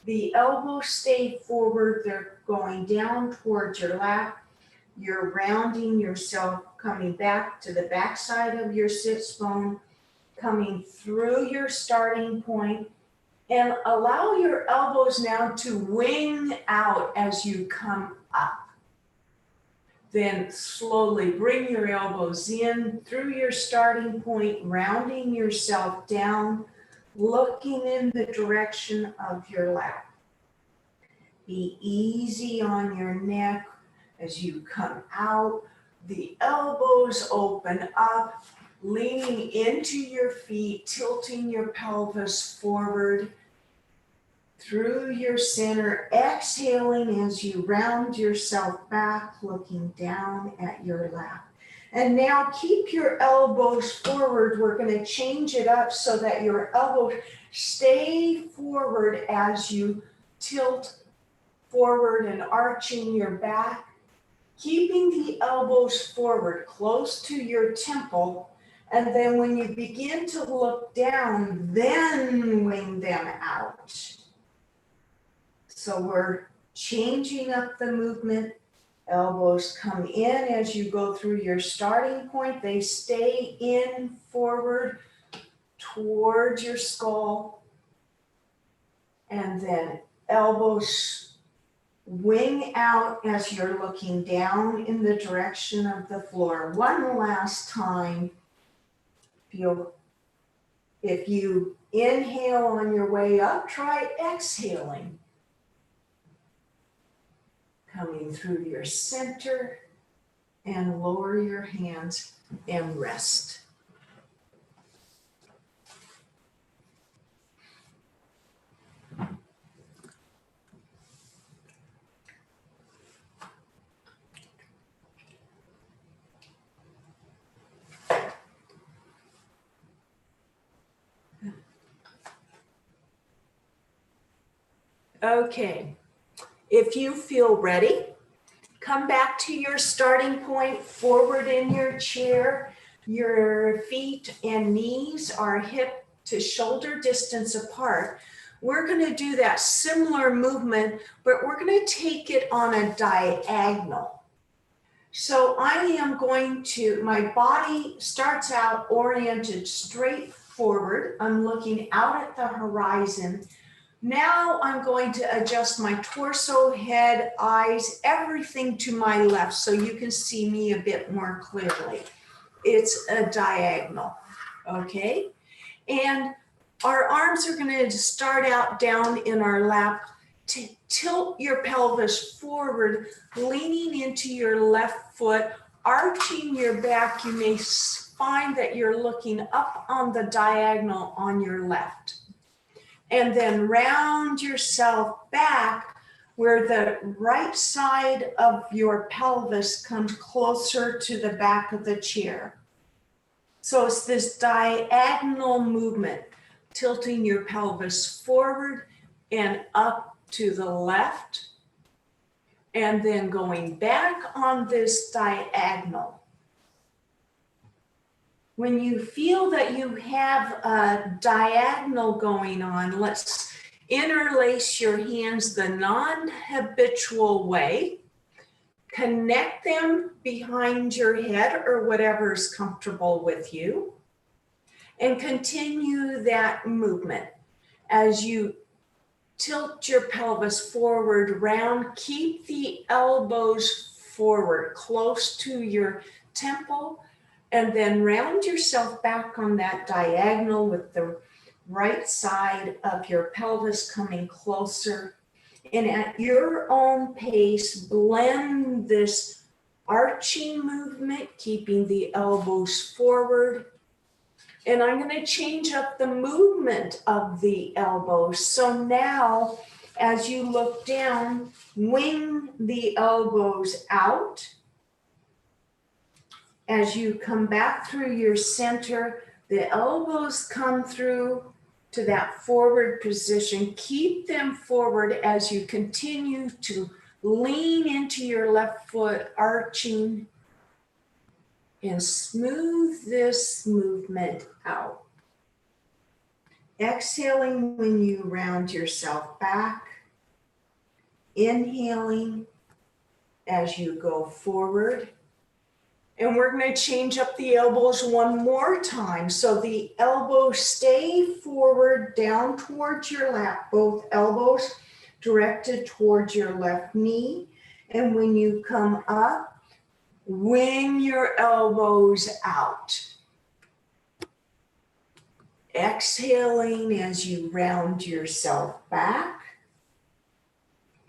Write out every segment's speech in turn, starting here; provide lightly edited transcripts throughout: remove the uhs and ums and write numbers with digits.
The elbows stay forward, they're going down towards your lap. You're rounding yourself, coming back to the back side of your sits bone, coming through your starting point, and allow your elbows now to wing out as you come up. Then slowly bring your elbows in through your starting point, rounding yourself down, looking in the direction of your lap. Be easy on your neck as you come out. The elbows open up, leaning into your feet, tilting your pelvis forward through your center, exhaling as you round yourself back, looking down at your lap. And now keep your elbows forward. We're going to change it up so that your elbows stay forward as you tilt forward and arching your back, keeping the elbows forward close to your temple. And then when you begin to look down, then wing them out. So we're changing up the movement. Elbows come in as you go through your starting point. They stay in forward towards your skull. And then elbows wing out as you're looking down in the direction of the floor. One last time. If you inhale on your way up, try exhaling. Coming through your center and lower your hands and rest. Okay, if you feel ready, come back to your starting point, forward in your chair. Your feet and knees are hip to shoulder distance apart. We're going to do that similar movement, but we're going to take it on a diagonal. So I am going to, my body starts out oriented straight forward. I'm looking out at the horizon. Now I'm going to adjust my torso, head, eyes, everything to my left so you can see me a bit more clearly. It's a diagonal, okay? And our arms are going to start out down in our lap. Tilt your pelvis forward, leaning into your left foot, arching your back. You may find that you're looking up on the diagonal on your left. And then round yourself back where the right side of your pelvis comes closer to the back of the chair. So it's this diagonal movement, tilting your pelvis forward and up to the left, and then going back on this diagonal. When you feel that you have a diagonal going on, let's interlace your hands the non-habitual way. Connect them behind your head or whatever is comfortable with you. And continue that movement. As you tilt your pelvis forward, round, keep the elbows forward, close to your temple. And then round yourself back on that diagonal with the right side of your pelvis coming closer. And at your own pace, blend this arching movement, keeping the elbows forward. And I'm going to change up the movement of the elbows. So now, as you look down, wing the elbows out. As you come back through your center, the elbows come through to that forward position. Keep them forward as you continue to lean into your left foot, arching, and smooth this movement out. Exhaling when you round yourself back. Inhaling as you go forward. And we're going to change up the elbows one more time. So the elbows stay forward down towards your lap, both elbows directed towards your left knee. And when you come up, wing your elbows out. Exhaling as you round yourself back.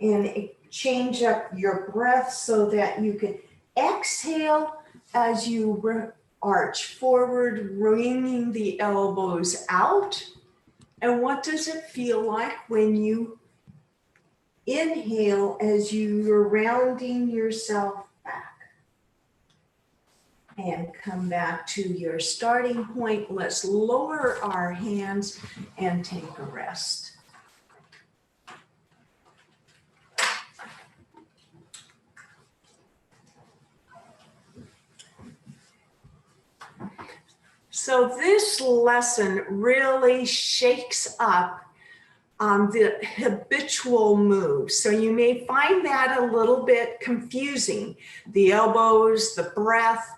And change up your breath so that you can exhale as you arch forward, wringing the elbows out. And what does it feel like when you inhale as you're rounding yourself back? And come back to your starting point. Let's lower our hands and take a rest. So this lesson really shakes up the habitual moves. So you may find that a little bit confusing. The elbows, the breath.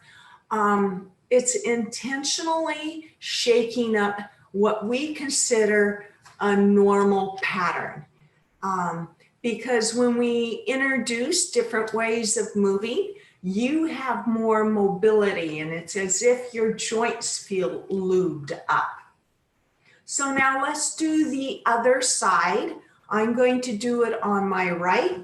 It's intentionally shaking up what we consider a normal pattern. Because when we introduce different ways of moving, you have more mobility, and it's as if your joints feel lubed up. So now let's do the other side. I'm going to do it on my right.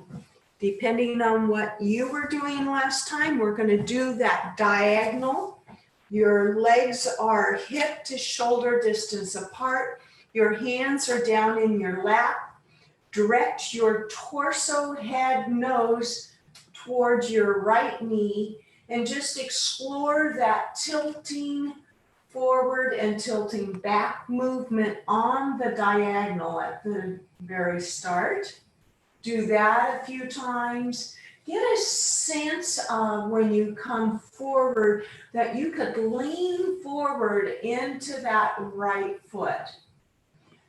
Depending on what you were doing last time, we're going to do that diagonal. Your legs are hip to shoulder distance apart. Your hands are down in your lap. Direct your torso, head, nose towards your right knee, and just explore that tilting forward and tilting back movement on the diagonal at the very start. Do that a few times. Get a sense of when you come forward that you could lean forward into that right foot.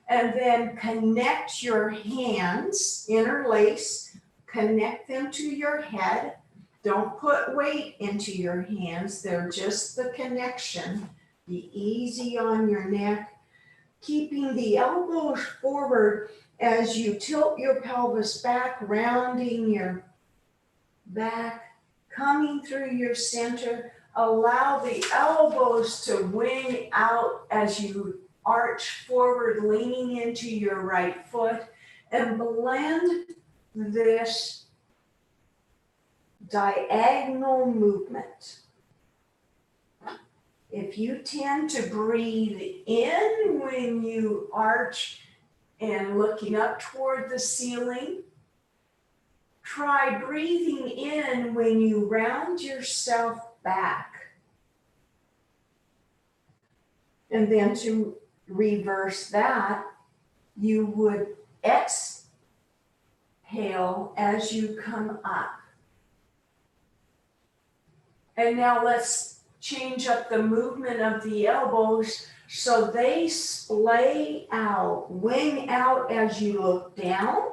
And then connect your hands, interlace, connect them to your head. Don't put weight into your hands. They're just the connection. Be easy on your neck. Keeping the elbows forward as you tilt your pelvis back, rounding your back, coming through your center. Allow the elbows to wing out as you arch forward, leaning into your right foot, and blend this diagonal movement. If you tend to breathe in when you arch and looking up toward the ceiling, try breathing in when you round yourself back. And then to reverse that, you would exhale as you come up. And now let's change up the movement of the elbows so they splay out, wing out as you look down.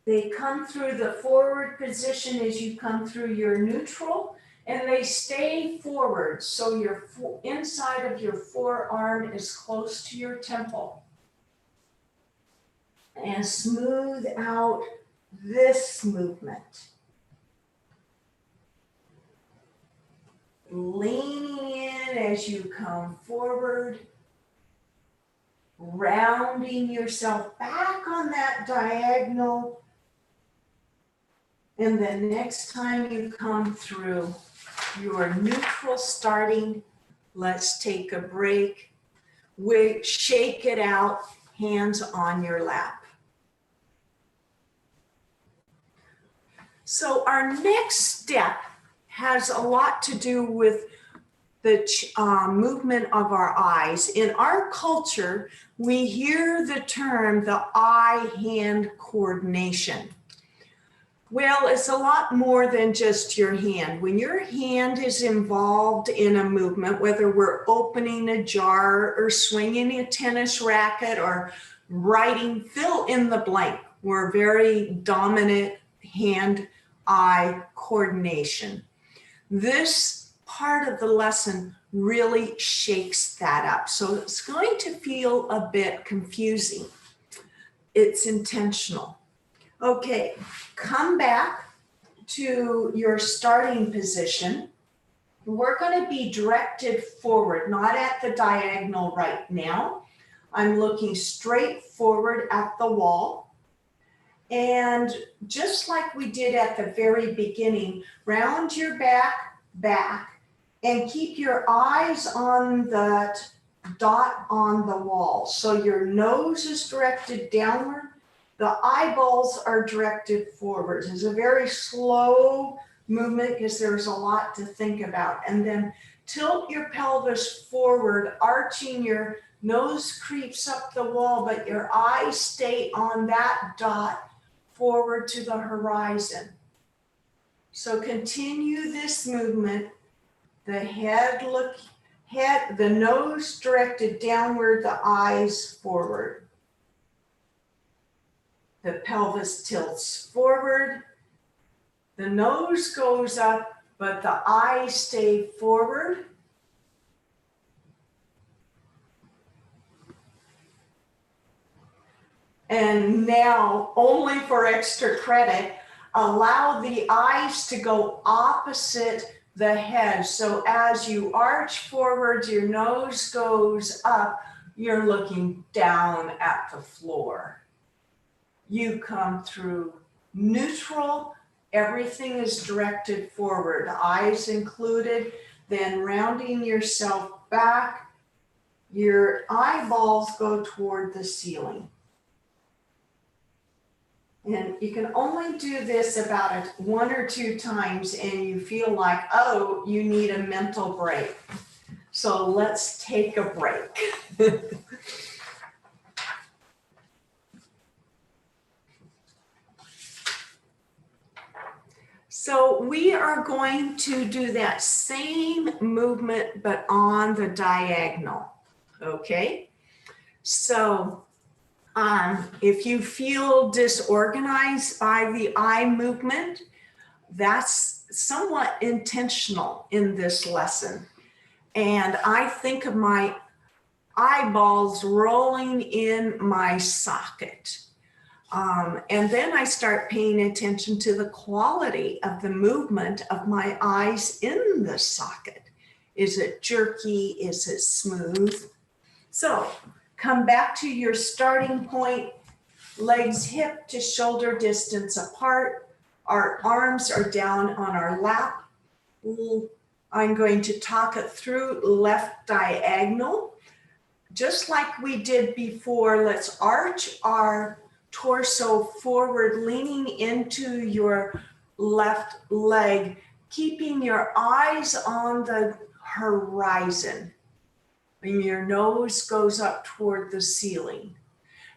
They come through the forward position as you come through your neutral, and they stay forward so your inside of your forearm is close to your temple. And smooth out this movement. Leaning in as you come forward, rounding yourself back on that diagonal. And the next time you come through your neutral starting, let's take a break. Shake it out, hands on your lap. So our next step has a lot to do with the movement of our eyes. In our culture, we hear the term the eye-hand coordination. Well, it's a lot more than just your hand. When your hand is involved in a movement, whether we're opening a jar or swinging a tennis racket or writing, fill in the blank. We're very dominant hand-eye coordination. This part of the lesson really shakes that up. So it's going to feel a bit confusing. It's intentional. Okay, come back to your starting position. We're going to be directed forward, not at the diagonal right now. I'm looking straight forward at the wall. And just like we did at the very beginning, round your back, and keep your eyes on that dot on the wall. So your nose is directed downward. The eyeballs are directed forward. It's a very slow movement because there's a lot to think about. And then tilt your pelvis forward, arching your nose creeps up the wall, but your eyes stay on that dot forward to the horizon. So continue this movement. The the nose directed downward, the eyes forward. The pelvis tilts forward, the nose goes up, but the eyes stay forward. And now, only for extra credit, allow the eyes to go opposite the head. So as you arch forward, your nose goes up, you're looking down at the floor. You come through neutral, everything is directed forward, eyes included, then rounding yourself back, your eyeballs go toward the ceiling. And you can only do this about 1 or 2 times and you feel like, oh, you need a mental break. So let's take a break. So we are going to do that same movement, but on the diagonal, okay? So if you feel disorganized by the eye movement, that's somewhat intentional in this lesson. And I think of my eyeballs rolling in my socket. And then I start paying attention to the quality of the movement of my eyes in the socket. Is it jerky? Is it smooth? So come back to your starting point, legs hip to shoulder distance apart. Our arms are down on our lap. I'm going to talk it through left diagonal. Just like we did before, let's arch our torso forward, leaning into your left leg, keeping your eyes on the horizon. And your nose goes up toward the ceiling.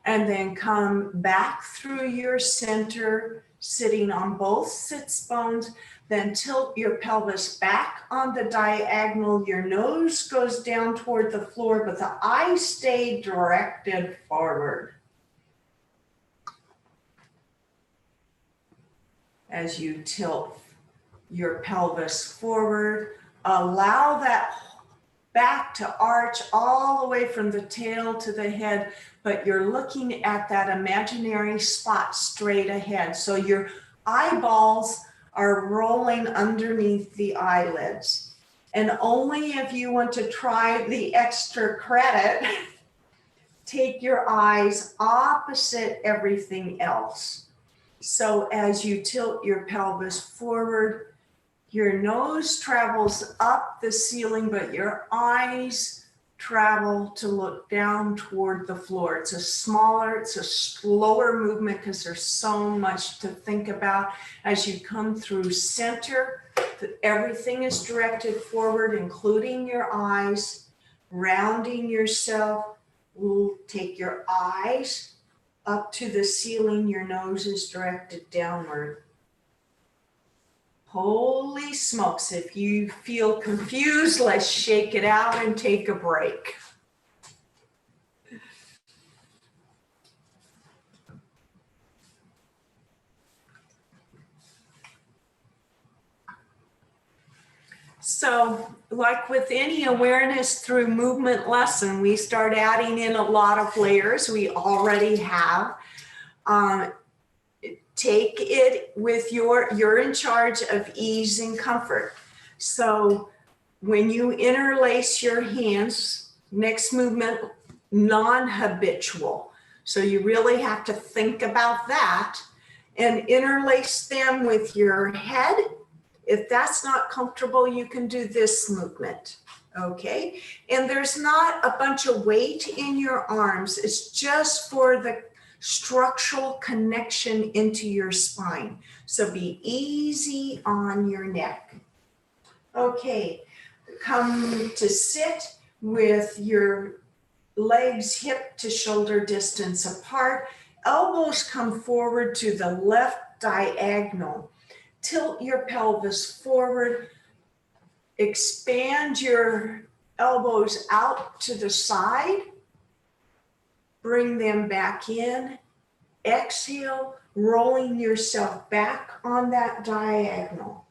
And then come back through your center, sitting on both sits bones. Then tilt your pelvis back on the diagonal. Your nose goes down toward the floor, but the eyes stay directed forward. As you tilt your pelvis forward, allow that back to arch all the way from the tail to the head, but you're looking at that imaginary spot straight ahead. So your eyeballs are rolling underneath the eyelids. And only if you want to try the extra credit, take your eyes opposite everything else. So as you tilt your pelvis forward, your nose travels up the ceiling, but your eyes travel to look down toward the floor. It's a slower movement because there's so much to think about. As you come through center, everything is directed forward, including your eyes, rounding yourself. Take your eyes up to the ceiling, your nose is directed downward. Holy smokes, if you feel confused, let's shake it out and take a break. So, like with any awareness through movement lesson, we start adding in a lot of layers we already have. Take it with you're in charge of ease and comfort. So when you interlace your hands, next movement, non-habitual. So you really have to think about that and interlace them with your head. If that's not comfortable, you can do this movement, okay? And there's not a bunch of weight in your arms. It's just for the structural connection into your spine. So be easy on your neck. Okay, come to sit with your legs hip to shoulder distance apart. Elbows come forward to the left diagonal. Tilt your pelvis forward. Expand your elbows out to the side. Bring them back in. Exhale, rolling yourself back on that diagonal.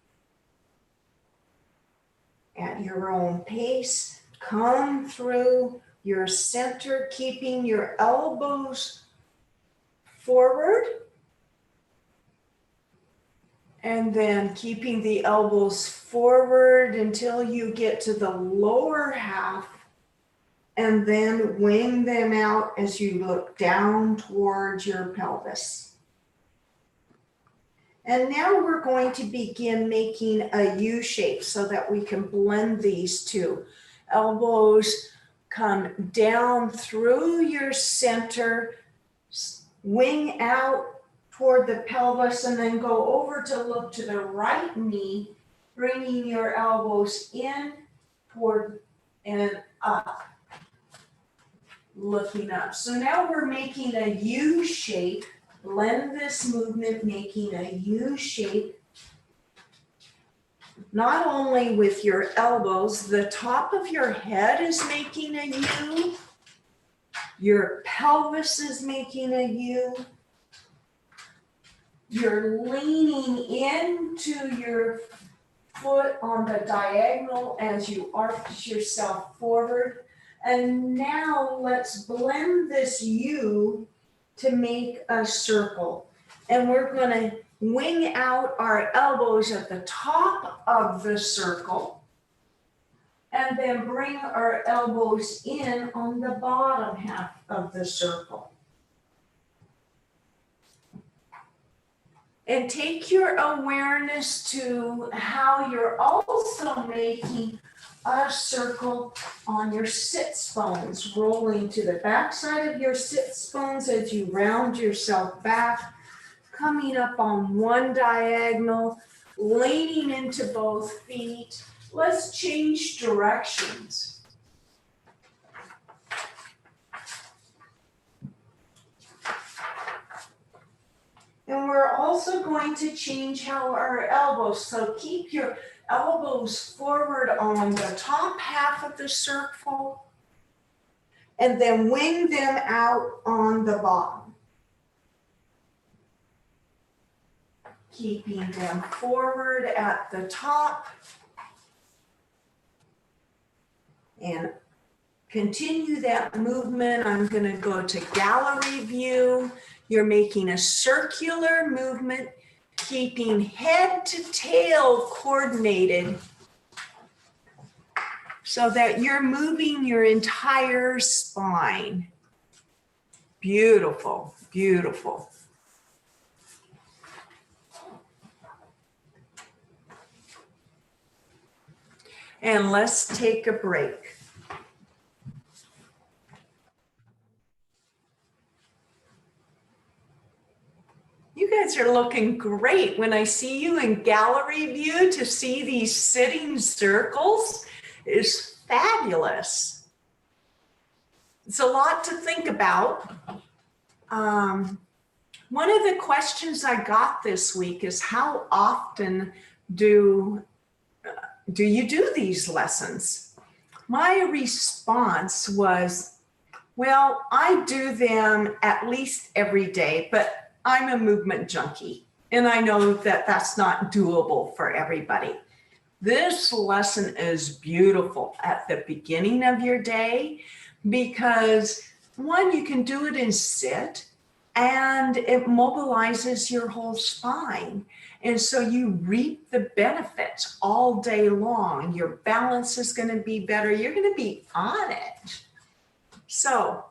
At your own pace, come through your center, keeping your elbows forward. And then keeping the elbows forward until you get to the lower half, and then wing them out as you look down towards your pelvis. And now we're going to begin making a U shape so that we can blend these two. Elbows come down through your center, wing out toward the pelvis, and then go over to look to the right knee, bringing your elbows in toward and up. Looking up. So now we're making a U shape. Blend this movement, making a U shape. Not only with your elbows, the top of your head is making a U. Your pelvis is making a U. You're leaning into your foot on the diagonal as you arch yourself forward. And now let's blend this U to make a circle. And we're going to wing out our elbows at the top of the circle and then bring our elbows in on the bottom half of the circle. And take your awareness to how you're also making a circle on your sits bones, rolling to the back side of your sits bones as you round yourself back, coming up on one diagonal, leaning into both feet. Let's change directions. And we're also going to change how our elbows, so keep your elbows forward on the top half of the circle and then wing them out on the bottom. Keeping them forward at the top and continue that movement. I'm going to go to gallery view. You're making a circular movement, keeping head to tail coordinated so that you're moving your entire spine. Beautiful, beautiful. And let's take a break. You guys are looking great. When I see you in gallery view, to see these sitting circles is fabulous. It's a lot to think about. One of the questions I got this week is how often do you do these lessons? My response was, well, I do them at least every day, but I'm a movement junkie, and I know that that's not doable for everybody. This lesson is beautiful at the beginning of your day because, one, you can do it in sit, and it mobilizes your whole spine. And so you reap the benefits all day long. Your balance is going to be better. You're going to be on it. So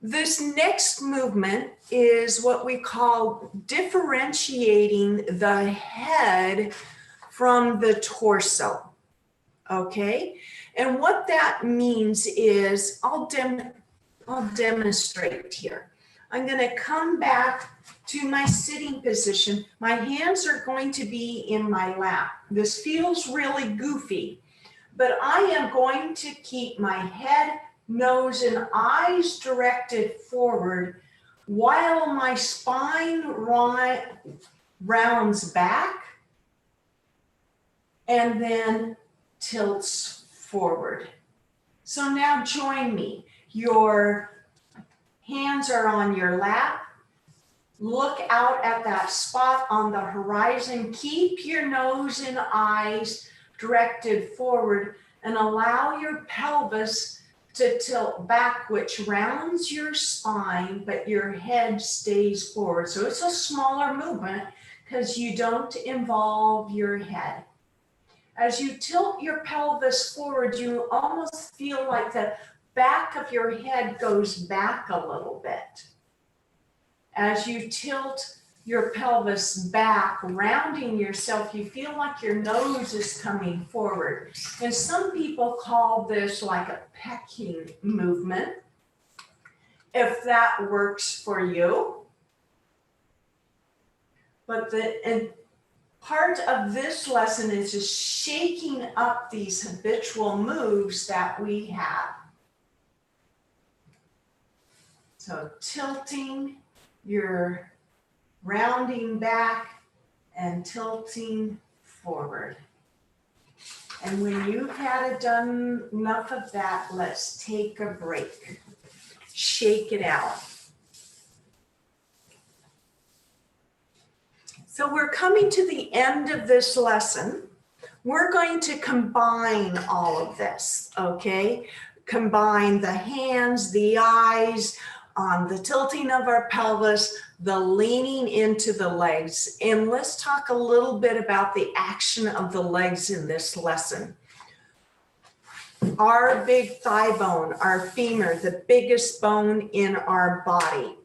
this next movement is what we call differentiating the head from the torso. Okay? And what that means is, I'll demonstrate here. I'm going to come back to my sitting position. My hands are going to be in my lap. This feels really goofy, but I am going to keep my head, nose, and eyes directed forward while my spine rounds back and then tilts forward. So now join me. Your hands are on your lap. Look out at that spot on the horizon. Keep your nose and eyes directed forward and allow your pelvis to tilt back, which rounds your spine, but your head stays forward. So it's a smaller movement because you don't involve your head. As you tilt your pelvis forward, you almost feel like the back of your head goes back a little bit. As you tilt your pelvis back, rounding yourself, you feel like your nose is coming forward. And some people call this like a pecking movement, if that works for you. But part of this lesson is just shaking up these habitual moves that we have. So tilting, you're rounding back and tilting forward. And when you've had done enough of that, let's take a break. Shake it out. So we're coming to the end of this lesson. We're going to combine all of this, okay? Combine the hands, the eyes, the tilting of our pelvis, the leaning into the legs. And let's talk a little bit about the action of the legs in this lesson. Our big thigh bone, our femur, the biggest bone in our body.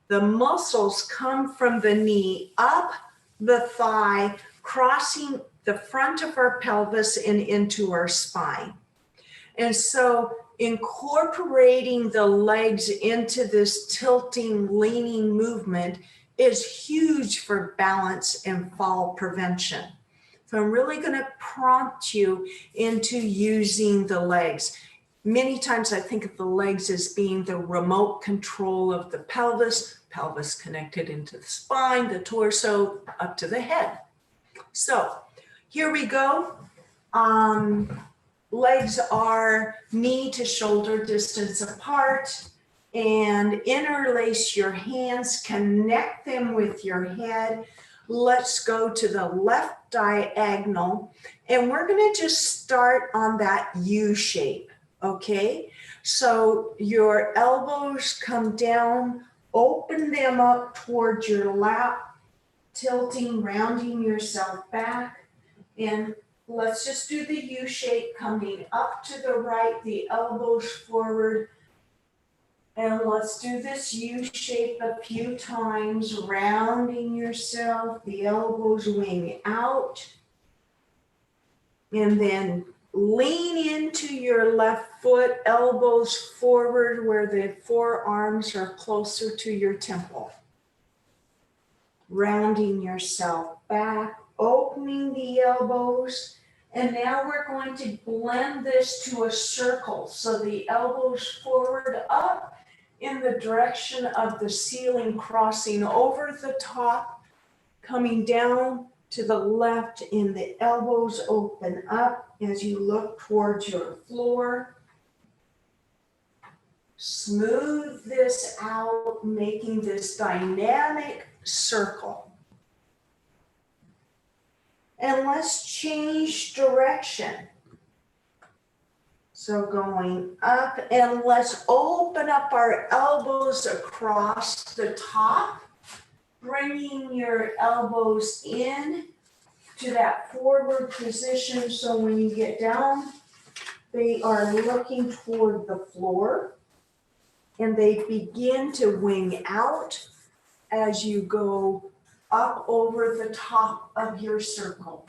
The muscles come from the knee up the thigh, crossing the front of our pelvis and into our spine. And so incorporating the legs into this tilting, leaning movement is huge for balance and fall prevention. So I'm really going to prompt you into using the legs. Many times I think of the legs as being the remote control of the pelvis connected into the spine, the torso, up to the head. So here we go. Legs are knee to shoulder distance apart, and interlace your hands, connect them with your head. Let's go to the left diagonal, and we're going to just start on that U shape, okay? So your elbows come down, open them up towards your lap, tilting, rounding yourself back, and let's just do the U shape, coming up to the right, the elbows forward. And let's do this U shape a few times, rounding yourself, the elbows wing out. And then lean into your left foot, elbows forward where the forearms are closer to your temple. Rounding yourself back, opening the elbows. And now we're going to blend this to a circle. So the elbows forward up in the direction of the ceiling, crossing over the top, coming down to the left, and the elbows open up as you look towards your floor. Smooth this out, making this dynamic circle. And let's change direction. So going up, and let's open up our elbows across the top, bringing your elbows in to that forward position. So when you get down, they are looking toward the floor, and they begin to wing out as you go up over the top of your circle.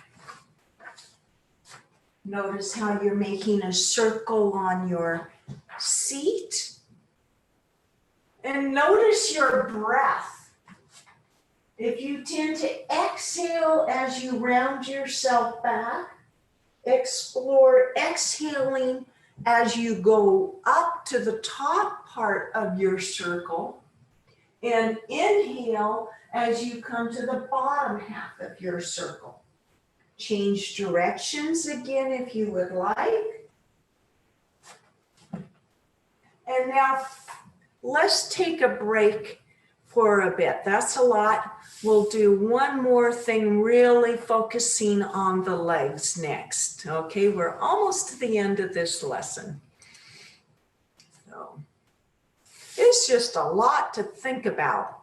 Notice how you're making a circle on your seat. And notice your breath. If you tend to exhale as you round yourself back, explore exhaling as you go up to the top part of your circle, and inhale as you come to the bottom half of your circle. Change directions again if you would like. And now let's take a break for a bit. That's a lot. We'll do one more thing, really focusing on the legs next. Okay, we're almost to the end of this lesson. So it's just a lot to think about.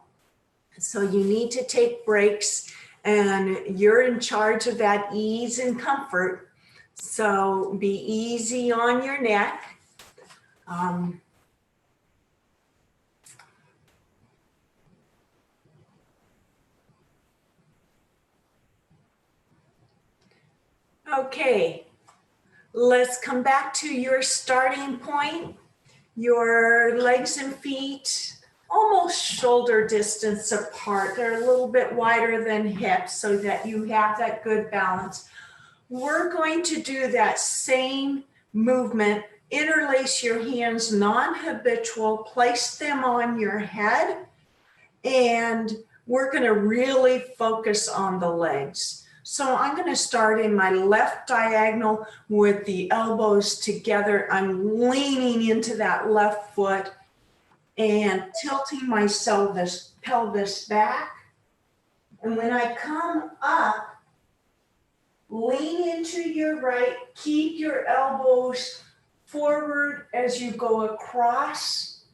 So you need to take breaks, and you're in charge of that ease and comfort. So be easy on your neck. Okay, let's come back to your starting point. Your legs and feet almost shoulder distance apart. They're a little bit wider than hips so that you have that good balance. We're going to do that same movement. Interlace your hands, non-habitual, place them on your head, and we're going to really focus on the legs. So I'm going to start in my left diagonal with the elbows together. I'm leaning into that left foot and tilting my pelvis back. And when I come up, lean into your right, keep your elbows forward as you go across,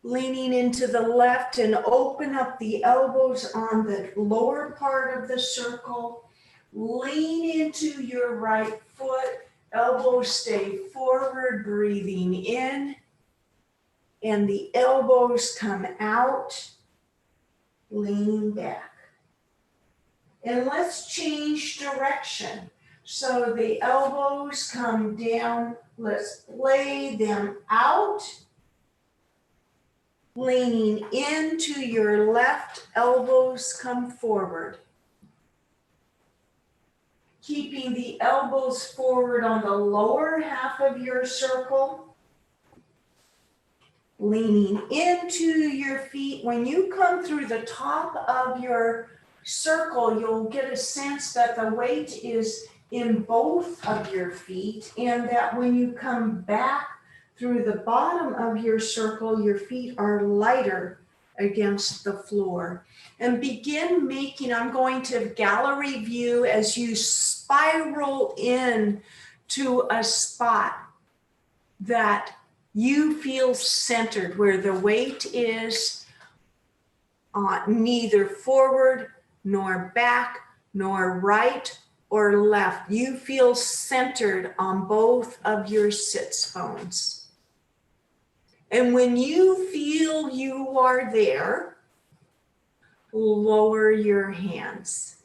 leaning into the left, and open up the elbows on the lower part of the circle. Lean into your right foot, elbows stay forward, breathing in, and the elbows come out, lean back. And let's change direction. So the elbows come down, let's lay them out, leaning into your left, elbows come forward. Keeping the elbows forward on the lower half of your circle. Leaning into your feet. When you come through the top of your circle, you'll get a sense that the weight is in both of your feet, and that when you come back through the bottom of your circle, your feet are lighter against the floor. And begin making, I'm going to gallery view as you spiral in to a spot that you feel centered, where the weight is neither forward nor back nor right or left. You feel centered on both of your sits bones. And when you feel you are there, lower your hands.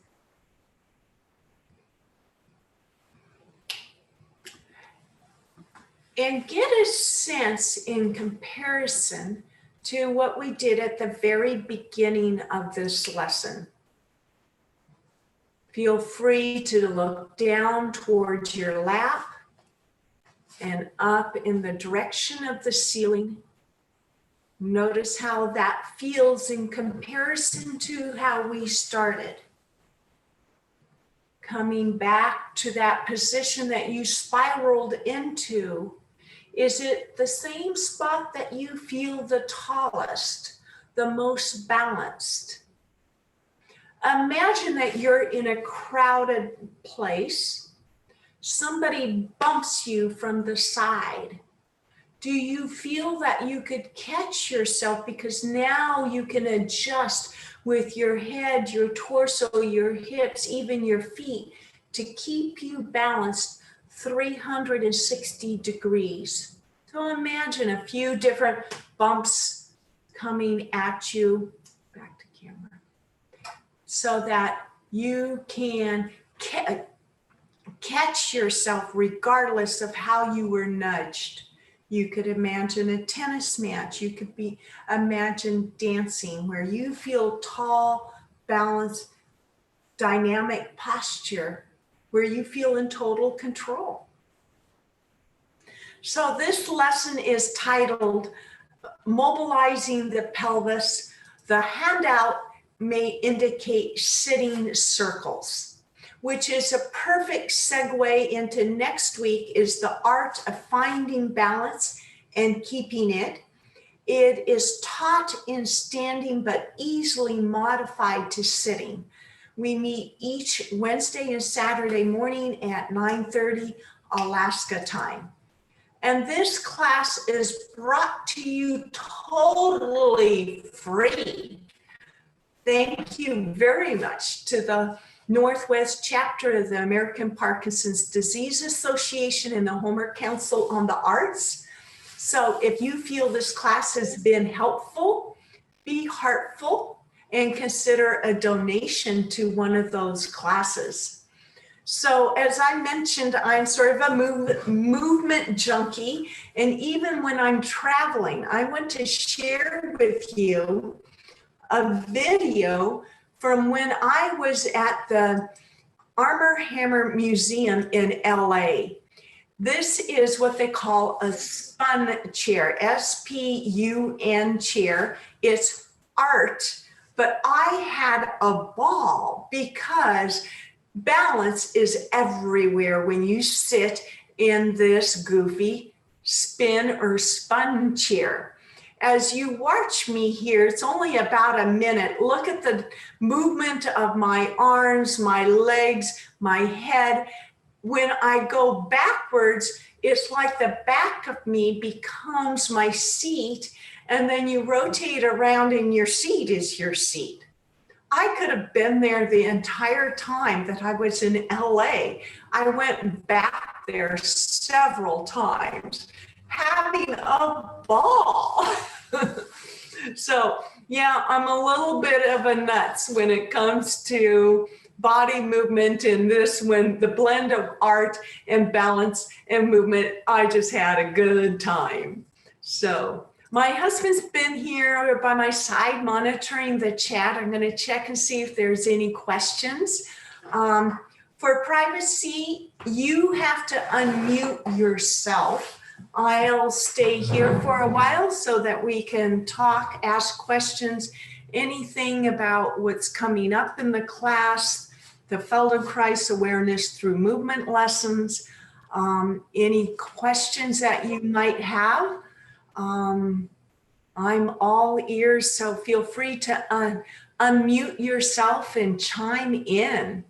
And get a sense in comparison to what we did at the very beginning of this lesson. Feel free to look down towards your lap and up in the direction of the ceiling. Notice how that feels in comparison to how we started. coming back to that position that you spiraled into. Is it the same spot that you feel the tallest, the most balanced? Imagine that you're in a crowded place. Somebody bumps you from the side. Do you feel that you could catch yourself, because now you can adjust with your head, your torso, your hips, even your feet, to keep you balanced 360 degrees. So imagine a few different bumps coming at you, back to camera, so that you can catch yourself regardless of how you were nudged. You could imagine a tennis match. You could imagine dancing, where you feel tall, balanced, dynamic posture, where you feel in total control. So this lesson is titled Mobilizing the Pelvis. The handout may indicate sitting circles, which is a perfect segue into next week, is the art of finding balance and keeping it. It is taught in standing, but easily modified to sitting. We meet each Wednesday and Saturday morning at 9:30 Alaska time. And this class is brought to you totally free. Thank you very much to the Northwest chapter of the American Parkinson's Disease Association and the Homer Council on the Arts. So if you feel this class has been helpful, be heartful and consider a donation to one of those classes. So as I mentioned, I'm sort of a movement junkie, and even when I'm traveling, I want to share with you a video from when I was at the Arm & Hammer Museum in LA. This is what they call a spun chair, S-P-U-N chair. It's art, but I had a ball because balance is everywhere when you sit in this goofy spin or spun chair. As you watch me here, it's only about a minute. Look at the movement of my arms, my legs, my head. When I go backwards, it's like the back of me becomes my seat, and then you rotate around and your seat is your seat. I could have been there the entire time that I was in LA. I went back there several times, having a ball. So yeah, I'm a little bit of a nuts when it comes to body movement, and this, when the blend of art and balance and movement, I just had a good time. So my husband's been here by my side monitoring the chat. I'm going to check and see if there's any questions. For privacy, you have to unmute yourself. I'll stay here for a while so that we can talk, ask questions, anything about what's coming up in the class, the Feldenkrais awareness through movement lessons, any questions that you might have. I'm all ears, so feel free to unmute yourself and chime in.